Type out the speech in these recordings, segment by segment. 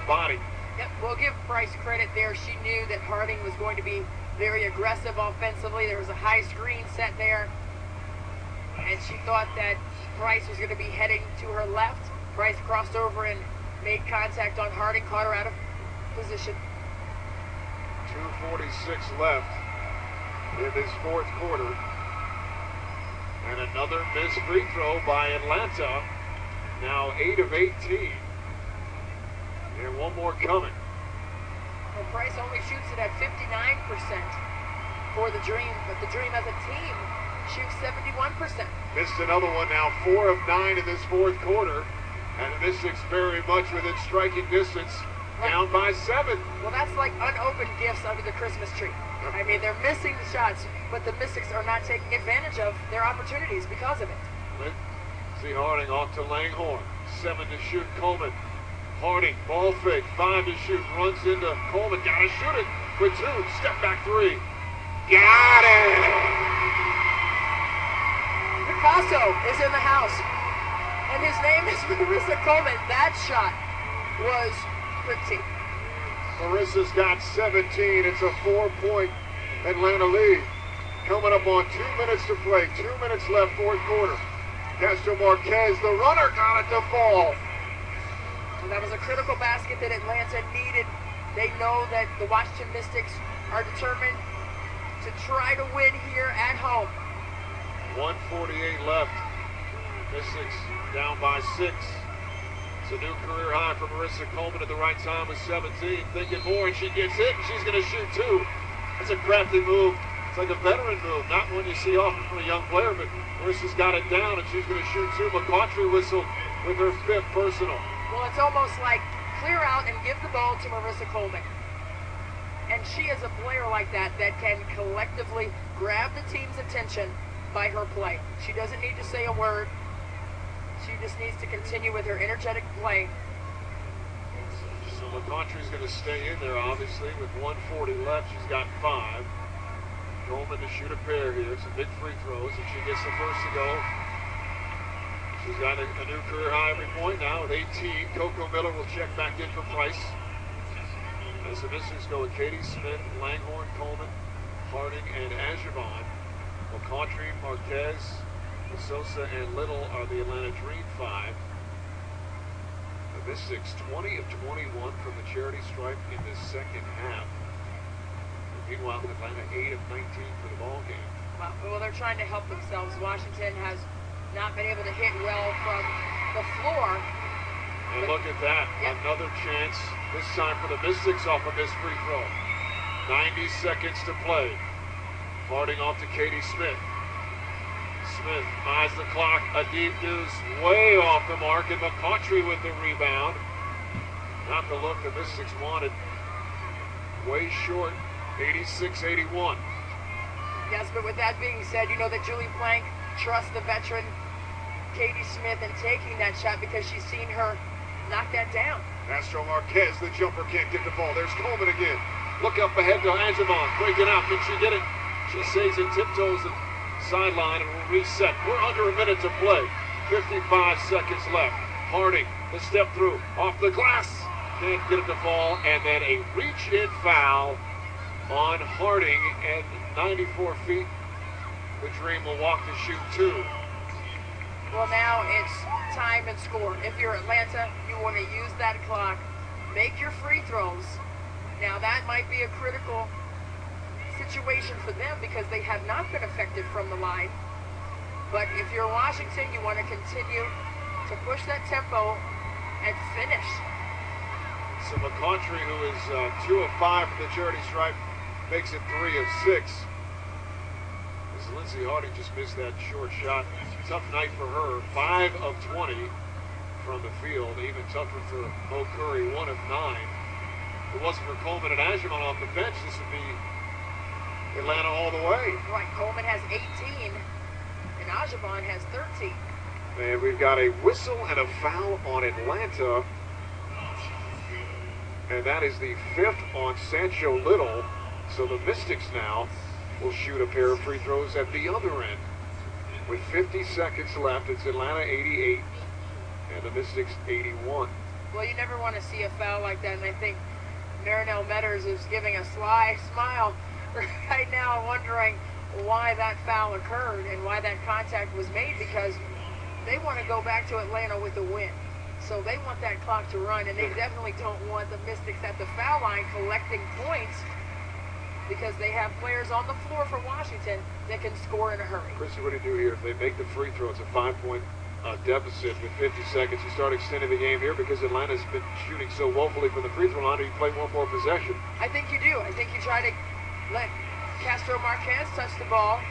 body. Yep, we'll give Price credit there. She knew that Harding was going to be very aggressive offensively. There was a high screen set there, and she thought that Price was going to be heading to her left. Price crossed over and made contact on Harding, caught her out of position. 2:46 left in this fourth quarter. And another missed free throw by Atlanta. Now 8 of 18. And one more coming. Well, Price only shoots it at 59% for the Dream, but the Dream as a team shoots 71%. Missed another one now, 4 of 9 in this fourth quarter. And the Mystics very much within striking distance, down by 7. Well, that's like unopened gifts under the Christmas tree. I mean, they're missing the shots, but the Mystics are not taking advantage of their opportunities because of it. See Harding off to Langhorne. 7 to shoot, Coleman. Harding, ball fake, 5 to shoot, runs into Coleman, gotta shoot it with 2, step back 3. Got it! Picasso is in the house, and his name is Marissa Coleman. That shot was pretty. Marissa's got 17. It's a 4-point Atlanta lead. Coming up on 2 minutes to play. 2 minutes left, fourth quarter. Castro Marquez, the runner, got it to fall. And that was a critical basket that Atlanta needed. They know that the Washington Mystics are determined to try to win here at home. 1:48 left. Mystics down by 6. It's a new career high for Marissa Coleman at the right time with 17. Thinking more, and she gets hit, and she's going to shoot 2. That's a crafty move. It's like a veteran move, not one you see often from a young player, but Marissa's got it down, and she's going to shoot 2. McCautry whistled with her 5th personal. Well, it's almost like clear out and give the ball to Marissa Coleman. And she is a player like that that can collectively grab the team's attention by her play. She doesn't need to say a word. She just needs to continue with her energetic play. So McCautry's going to stay in there, obviously, with 1:40 left. She's got 5. Coleman to shoot a pair here. Some big free throws, and she gets the first to go. She's got a new career high every point now with 18. Coco Miller will check back in for Price. As the Mystics go with Katie Smith, Langhorne, Coleman, Harding, and Ajavon. McCautry, Marquez, Sosa, and Little are the Atlanta Dream 5. The Mystics 20 of 21 from the charity stripe in the second half. Meanwhile, Atlanta 8 of 19 for the ball game. Well, they're trying to help themselves. Washington has not been able to hit well from the floor. And look at that, another chance, this time for the Mystics off of this free throw. 90 seconds to play. Harding off to Katie Smith. Smith eyes the clock, a deep deuce, way off the mark, and McCautry with the rebound. Not the look the Mystics wanted. Way short, 86-81. Yes, but with that being said, you know that Julie Plank trusts the veteran Katie Smith in taking that shot because she's seen her knock that down. Castro Marquez, the jumper, can't get the ball. There's Coleman again. Look up ahead to Ajavon, breaking out. Can she get it? She saves it, tiptoes the sideline, and will reset. We're under a minute to play. 55 seconds left. Harding, the step through, off the glass. Can't get it to fall, and then a reach-in foul on Harding, and 94 feet. The Dream will walk to shoot 2. Well, now it's time and score. If you're Atlanta, you want to use that clock. Make your free throws. Now, that might be a critical situation for them because they have not been effective from the line. But if you're Washington, you want to continue to push that tempo and finish. So McCautry, who is 2 of 5 from the charity stripe, makes it 3 of 6. As Lindsey Harding just missed that short shot. Tough night for her. 5 of 20 from the field. Even tougher for Mo Curry, 1 of 9. If it wasn't for Coleman and Ajavon off the bench, this would be Atlanta all the way. Right, Coleman has 18, and Ajavon has 13. And we've got a whistle and a foul on Atlanta. And that is the 5th on Sancho Little. So the Mystics now will shoot a pair of free throws at the other end. With 50 seconds left, it's Atlanta 88 and the Mystics 81. Well, Well, you never want to see a foul like that, and I think Marinelle Metters is giving a sly smile right now, wondering why that foul occurred and why that contact was made, because they want to go back to Atlanta with a win. So they want that clock to run, and they definitely don't want the Mystics at the foul line collecting points, because they have players on the floor for Washington that can score in a hurry. Chrissy, what do you do here? If they make the free throw, it's a 5-point deficit with 50 seconds. You start extending the game here because Atlanta's been shooting so woefully from the free throw line. Do you play one more possession? I think you do. I think you try to let Castro Marquez touch the ball.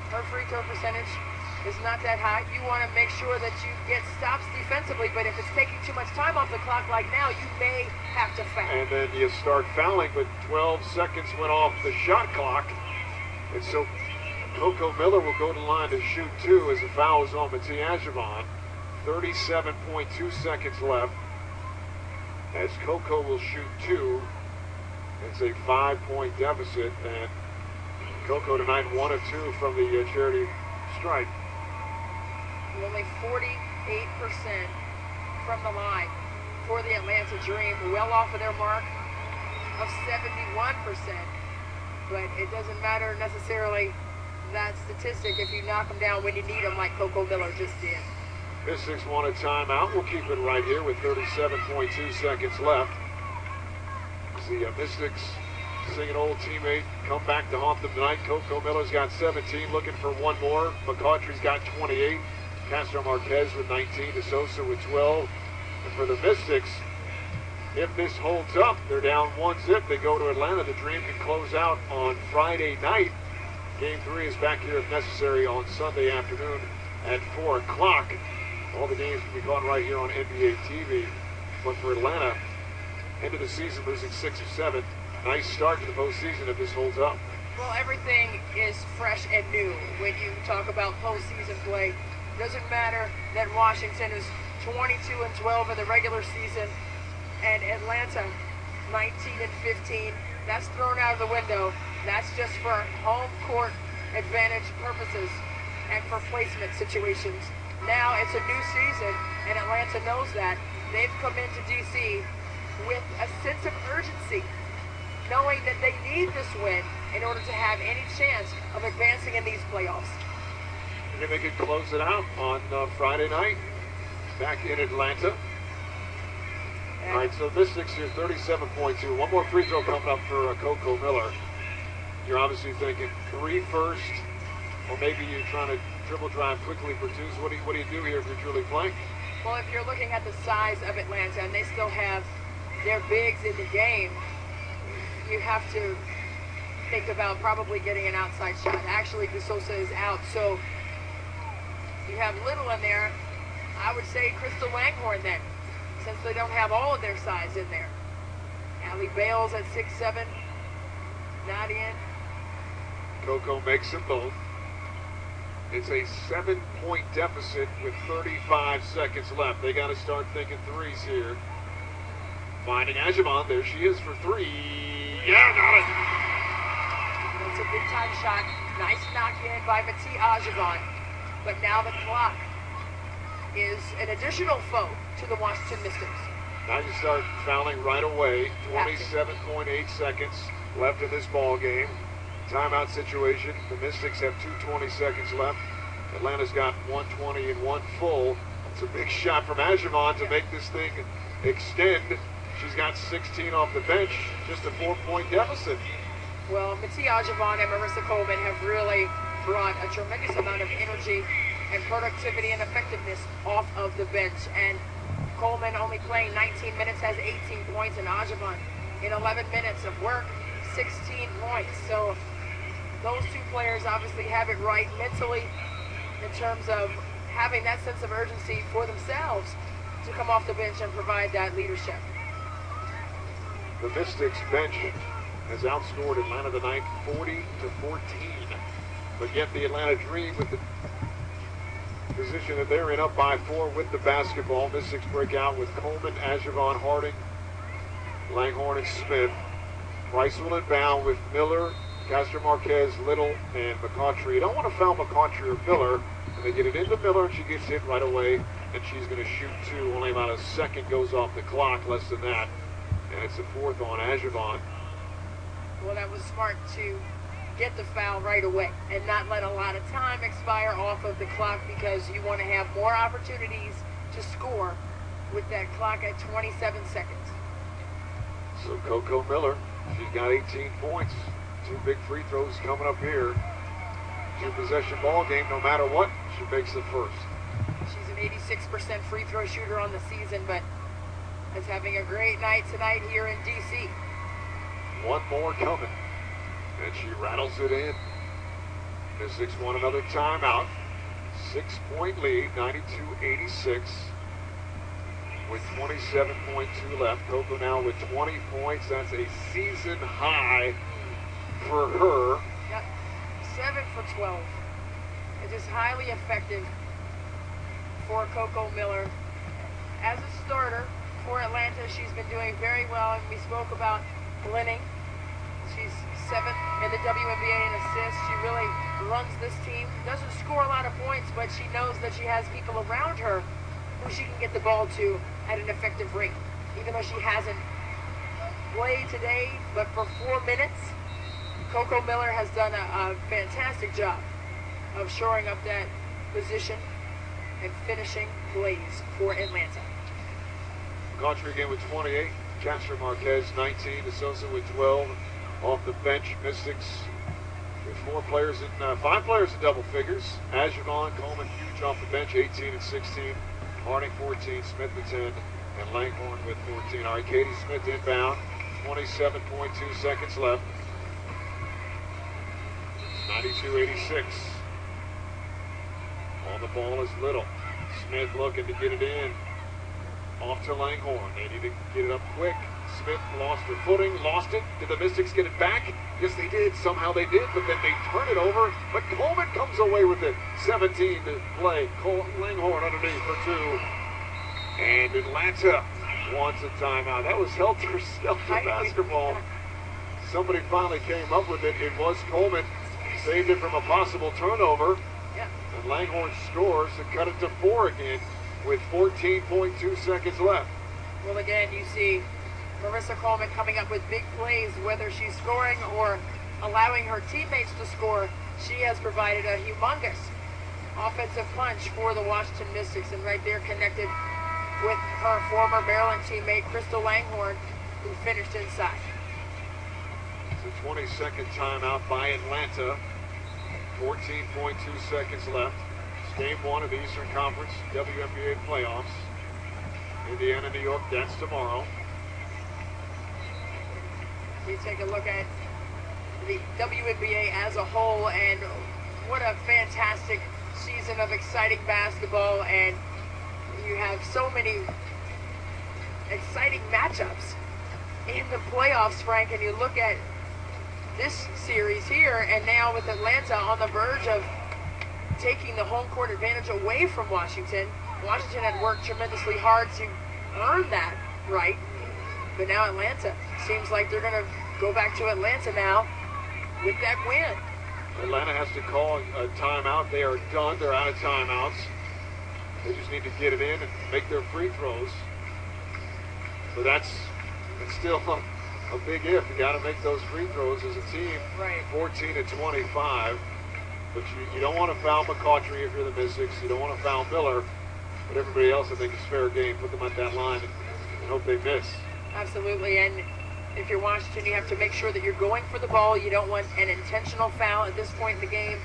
Her free throw percentage is not that high. You want to make sure that you get stops defensively, but if it's taking too much time off the clock like now, you may have to foul. And then you start fouling, but 12 seconds went off the shot clock. And so Coco Miller will go to the line to shoot two as the foul is on Matisse Ajavon. 37.2 seconds left as Coco will shoot two. It's a 5-point deficit, and Coco tonight 1 of 2 from the charity stripe. Only 48% from the line for the Atlanta Dream, well off of their mark of 71%. But it doesn't matter necessarily that statistic if you knock them down when you need them, like Coco Miller just did. Mystics want a timeout. We'll keep it right here with 37.2 seconds left. The Mystics seeing an old teammate come back to haunt them tonight. Coco Miller's got 17, looking for one more. McCautry's got 28. Castro Marquez with 19. DeSosa with 12. And for the Mystics, if this holds up, they're down 1-0. They go to Atlanta. The Dream can close out on Friday night. Game 3 is back here if necessary on Sunday afternoon at 4 o'clock. All the games can be caught right here on NBA TV. But for Atlanta, end of the season losing 6 of 7. Nice start to the postseason if this holds up. Well, everything is fresh and new when you talk about postseason play. Doesn't matter that Washington is 22-12 in the regular season and Atlanta 19-15. That's thrown out of the window. That's just for home court advantage purposes and for placement situations. Now it's a new season, and Atlanta knows that. They've come into D.C. with a sense of urgency, knowing that they need this win in order to have any chance of advancing in these playoffs. And they could close it out on Friday night back in Atlanta. All right, so Mystics here 37.2. One more free throw coming up for Coco Miller. You're obviously thinking 3 first, or maybe you're trying to dribble drive quickly for twos. What do you do here if you're truly playing? Well, if you're looking at the size of Atlanta and they still have their bigs in the game, you have to think about probably getting an outside shot. Actually, DeSosa is out, so you have Little in there. I would say Crystal Langhorne then, since they don't have all of their size in there. Allie Bales at 6'7", not in. Coco makes them both. It's a 7-point deficit with 35 seconds left. They got to start thinking threes here. Finding Ajavon. There she is for 3. Yeah, got it. That's a big time shot. Nice knock in by Matisse Ajavon. But now the clock is an additional foe to the Washington Mystics. Now you start fouling right away. 27.8 seconds left in this ball game. Timeout situation. The Mystics have 2:20 seconds left. Atlanta's got 1:20 and 1 full. It's a big shot from Ajavon to make this thing extend. She's got 16 off the bench. Just a 4-point deficit. Well, Matisse Ajavon and Marissa Coleman have really brought a tremendous amount of energy and productivity and effectiveness off of the bench. And Coleman only playing 19 minutes has 18 points, and Ajavon in 11 minutes of work, 16 points. So those two players obviously have it right mentally in terms of having that sense of urgency for themselves to come off the bench and provide that leadership. The Mystics bench has outscored Atlanta tonight 40-14. But yet the Atlanta Dream, with the position that they're in, up by 4 with the basketball. Mystics break out with Coleman, Ajavon, Harding, Langhorne, and Smith. Price will inbound with Miller, Castro Marquez, Little, and McCautry. You don't want to foul McCautry or Miller. And they get it into Miller, and she gets hit right away and she's going to shoot 2. Only about a second goes off the clock, less than that. And it's a 4th on Ajavon. Well, that was smart to get the foul right away and not let a lot of time expire off of the clock, because you want to have more opportunities to score with that clock at 27 seconds. So Coco Miller, she's got 18 points. 2 big free throws coming up here. 2-possession ball game. No matter what, she makes the first. She's an 86% free throw shooter on the season, but is having a great night tonight here in DC. One more coming, and she rattles it in. Mystics want another timeout. 6-point lead, 92-86. With 27.2 left. Coco now with 20 points. That's a season high for her. Yep, 7 for 12. It is highly effective for Coco Miller. As a starter for Atlanta, she's been doing very well, and we spoke about Linning. She's 7th in the WNBA in assists. She really runs this team. Doesn't score a lot of points, but she knows that she has people around her who she can get the ball to at an effective rate. Even though she hasn't played today, but for 4 minutes, Coco Miller has done a fantastic job of shoring up that position and finishing plays for Atlanta. Country again with 28. Castro Marquez 19. DeSosa with 12. Off the bench, Mystics with 5 players in double figures. Ajavon, Coleman huge off the bench, 18 and 16. Harding 14, Smith with 10, and Langhorne with 14. All right, Katie Smith inbound. 27.2 seconds left. 92-86. On the ball is Little. Smith looking to get it in. Off to Langhorne. They need to get it up quick. Smith lost her footing, lost it. Did the Mystics get it back? Yes, they did. Somehow they did, but then they turn it over. But Coleman comes away with it. 17 to play. Langhorne underneath for 2. And Atlanta wants a timeout. That was helter-skelter basketball. Somebody finally came up with it. It was Coleman. Saved it from a possible turnover. Yeah. And Langhorne scores to cut it to 4 again with 14.2 seconds left. Well, again, you see Marissa Coleman coming up with big plays, whether she's scoring or allowing her teammates to score. She has provided a humongous offensive punch for the Washington Mystics, and right there connected with her former Maryland teammate, Crystal Langhorne, who finished inside. It's a 20-second timeout by Atlanta. 14.2 seconds left. It's game 1 of the Eastern Conference WNBA playoffs. Indiana, New York, that's tomorrow. We take a look at the WNBA as a whole, and what a fantastic season of exciting basketball, and you have so many exciting matchups in the playoffs, Frank, and you look at this series here, and now with Atlanta on the verge of taking the home court advantage away from Washington. Washington had worked tremendously hard to earn that right, but now Atlanta seems like they're going to go back to Atlanta now with that win. Atlanta has to call a timeout. They are done. They're out of timeouts. They just need to get it in and make their free throws. But that's still a big if. You got to make those free throws as a team. Right. 14 to 25. But you don't want to foul McCautry if you're the Mystics. You don't want to foul Miller. But everybody else, I think, is fair game. Put them at that line and hope they miss. Absolutely. And if you're Washington, you have to make sure that you're going for the ball. You don't want an intentional foul at this point in the game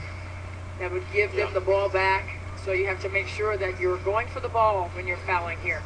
that would give them the ball back. So you have to make sure that you're going for the ball when you're fouling here.